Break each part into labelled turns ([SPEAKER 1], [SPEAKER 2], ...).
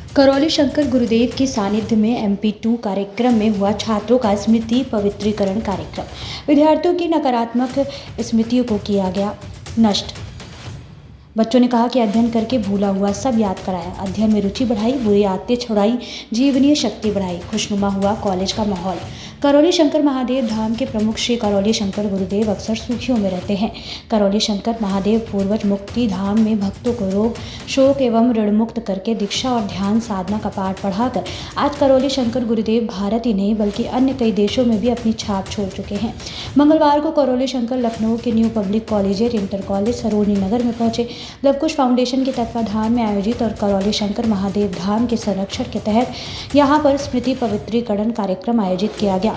[SPEAKER 1] करौली शंकर गुरुदेव के सानिध्य में MP2 कार्यक्रम में हुआ छात्रों का स्मृति पवित्रीकरण कार्यक्रम। विद्यार्थियों की नकारात्मक स्मृतियों को किया गया नष्ट। बच्चों ने कहा कि अध्ययन करके भूला हुआ सब याद कराया, अध्ययन में रुचि बढ़ाई, बुरी आदतें छुड़ाई, जीवनीय शक्ति बढ़ाई, खुशनुमा हुआ कॉलेज का माहौल। करौली शंकर महादेव धाम के प्रमुख श्री करौली शंकर गुरुदेव अक्सर सुर्खियों में रहते हैं। करौली शंकर महादेव पूर्वज मुक्ति धाम में भक्तों को रोग शोक एवं ऋण मुक्त करके दीक्षा और ध्यान साधना का पाठ पढ़ाकर आज करौली शंकर गुरुदेव भारत ही नहीं बल्कि अन्य कई देशों में भी अपनी छाप छोड़ चुके हैं। मंगलवार को करौली शंकर लखनऊ के new public collegiate inter college Sarojini Nagar में पहुंचे। लवकुश फाउंडेशन के तत्वाधान में आयोजित और करौली शंकर महादेव धाम के संरक्षण के तहत यहां पर स्मृति पवित्रीकरण कार्यक्रम आयोजित किया गया।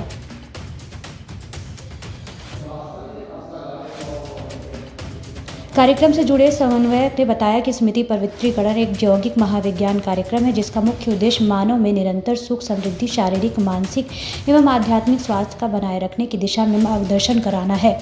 [SPEAKER 1] कार्यक्रम से जुड़े समन्वयक ने बताया कि स्मृति पवित्रीकरण एक यौगिक महाविज्ञान कार्यक्रम है जिसका मुख्य उद्देश्य मानव में निरंतर सुख समृद्धि शारीरिक मानसिक एवं आध्यात्मिक स्वास्थ्य का बनाए रखने की दिशा में मार्गदर्शन कराना है।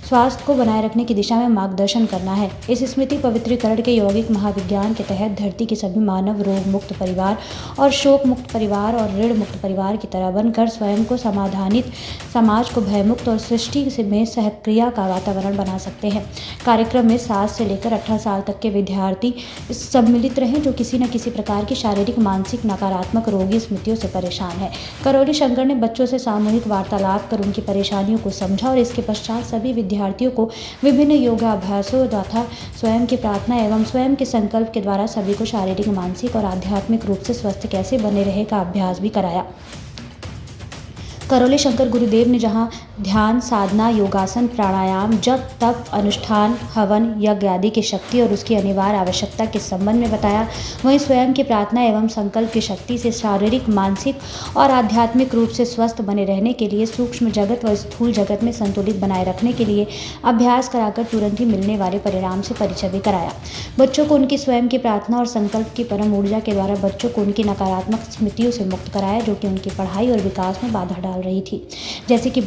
[SPEAKER 1] स्वास्थ्य को बनाए रखने की दिशा में मार्गदर्शन करना है। इस स्मृति पवित्रीकरण के यौगिक महाविज्ञान के तहत धरती के सभी मानव रोग मुक्त परिवार और शोक मुक्त परिवार और ऋण मुक्त परिवार की तरह बनकर स्वयं को समाधानित समाज को भयमुक्त और सृष्टि में सहक्रिया का वातावरण बना सकते हैं। कार्यक्रम में 7 से लेकर 18 साल तक के विद्यार्थी सम्मिलित रहे जो किसी न किसी प्रकार की शारीरिक मानसिक नकारात्मक रोगी स्मृतियों से परेशान है। करौली शंकर ने बच्चों से सामूहिक वार्तालाप कर उनकी परेशानियों को समझा और इसके पश्चात सभी विद्यार्थियों को विभिन्न योगाभ्यासों तथा स्वयं की प्रार्थना एवं स्वयं के संकल्प के द्वारा सभी को शारीरिक मानसिक और आध्यात्मिक रूप से स्वस्थ कैसे बने रहे का अभ्यास भी कराया। करौली शंकर गुरुदेव ने जहां ध्यान साधना योगासन प्राणायाम जप तप अनुष्ठान हवन यज्ञ आदि की शक्ति और उसकी अनिवार्य आवश्यकता के संबंध में बताया, वहीं स्वयं की प्रार्थना एवं संकल्प की शक्ति से शारीरिक मानसिक और आध्यात्मिक रूप से स्वस्थ बने रहने के लिए सूक्ष्म जगत व स्थूल जगत में संतुलित बनाए रखने के लिए अभ्यास कराकर तुरंत ही मिलने वाले परिणाम से परिचय भी कराया। बच्चों को उनकी स्वयं की प्रार्थना और संकल्प की परम ऊर्जा के द्वारा बच्चों को उनकी नकारात्मक स्मृतियों से मुक्त कराया जो कि उनकी पढ़ाई और विकास में बाधा डाल रही थी, जैसे कि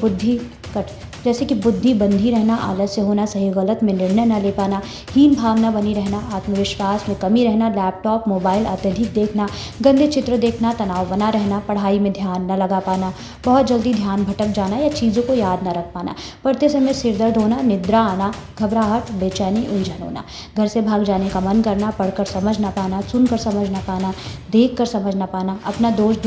[SPEAKER 1] बुद्धि बंधी रहना, आलस्य होना, सही गलत में निर्णय न ले पाना, हीन भावना बनी रहना, आत्मविश्वास में कमी रहना, लैपटॉप मोबाइल अत्यधिक देखना, गंदे चित्र देखना, तनाव बना रहना, पढ़ाई में ध्यान न लगा पाना, बहुत जल्दी ध्यान भटक जाना या चीज़ों को याद न रख पाना, पढ़ते समय सिर दर्द होना, निद्रा आना, घबराहट, बेचैनी, उलझन होना, घर से भाग जाने का मन करना, पढ़कर समझ न पाना, सुनकर समझ न पाना, देखकर समझ न पाना, अपना दोष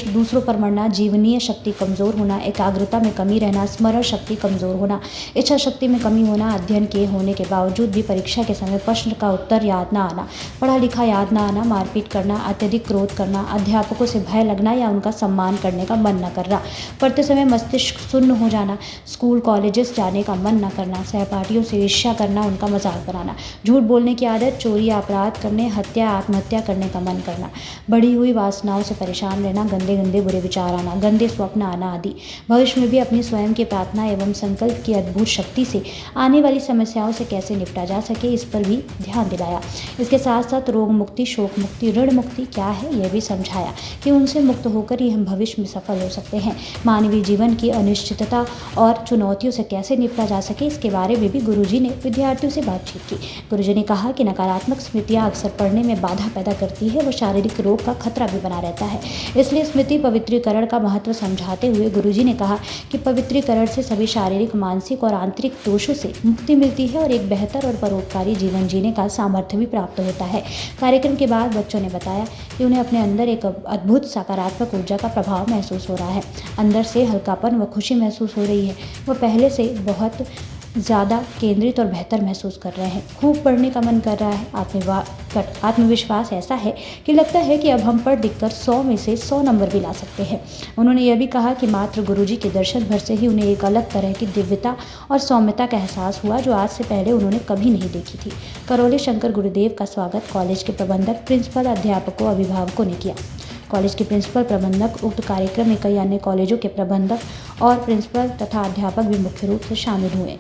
[SPEAKER 1] दूसरों पर मरना, जीवनीय शक्ति कमज़ोर होना, एकाग्रता में कमी रहना, स्मरण शक्ति कमज़ोर होना, इच्छा शक्ति में कमी होना, अध्ययन किए होने के बावजूद भी परीक्षा के समय प्रश्न का उत्तर याद ना आना, पढ़ा लिखा याद ना आना, मारपीट करना, अत्यधिक क्रोध करना, अध्यापकों से भय लगना या उनका सम्मान करने का मन न करना, पढ़ते समय मस्तिष्क शून्य हो जाना, स्कूल कॉलेजेस जाने का मन न करना, सहपाठियों से ईर्ष्या करना, उनका मजाक बनाना, झूठ बोलने की आदत, चोरी अपराध करने, हत्या आत्महत्या करने का मन करना, बढ़ी हुई वासनाओं से परेशान रहना, गंदे बुरे विचार आना, गंदे स्वप्न आना आदि। भविष्य में भी अपनी स्वयं की प्रार्थना एवं संकल्प की अद्भुत शक्ति से आने वाली समस्याओं से कैसे निपटा जा सके इस पर भी ध्यान दिलाया। इसके साथ साथ रोग मुक्ति, शोक मुक्ति, ऋण मुक्ति क्या है यह भी समझाया कि उनसे मुक्त होकर ही हम भविष्य में सफल हो सकते हैं। मानवीय जीवन की अनिश्चितता और चुनौतियों से कैसे निपटा जा सके इसके बारे में भी गुरुजी ने विद्यार्थियों से बातचीत की। गुरुजी ने कहा कि नकारात्मक स्मृतियाँ अक्सर पढ़ने में बाधा पैदा करती है व शारीरिक रोग का खतरा भी बना रहता है, इसलिए स्मृति पवित्रीकरण का महत्व समझाते हुए गुरुजी ने कहा कि पवित्रीकरण से सभी शारीरिक मानसिक और आंतरिक दोषों से मुक्ति मिलती है और एक बेहतर और परोपकारी जीवन जीने का सामर्थ्य भी प्राप्त होता है। कार्यक्रम के बाद बच्चों ने बताया कि उन्हें अपने अंदर एक अद्भुत सकारात्मक ऊर्जा का प्रभाव महसूस हो रहा है, अंदर से हल्कापन व खुशी महसूस हो रही है, वह पहले से बहुत ज़्यादा केंद्रित और बेहतर महसूस कर रहे हैं, खूब पढ़ने का मन कर रहा है, आत्मविश्वास ऐसा है कि लगता है कि अब हम पढ़ लिख कर 100 में से 100 नंबर भी ला सकते हैं। उन्होंने यह भी कहा कि मात्र गुरुजी के दर्शन भर से ही उन्हें एक अलग तरह की दिव्यता और सौम्यता का एहसास हुआ जो आज से पहले उन्होंने कभी नहीं देखी थी। करौली शंकर गुरुदेव का स्वागत कॉलेज के प्रबंधक, प्रिंसिपल, अध्यापकों, अभिभावकों ने किया। कॉलेज के प्रिंसिपल प्रबंधक उक्त कार्यक्रम में कई अन्य कॉलेजों के प्रबंधक और प्रिंसिपल तथा अध्यापक भी मुख्य रूप से शामिल हुए।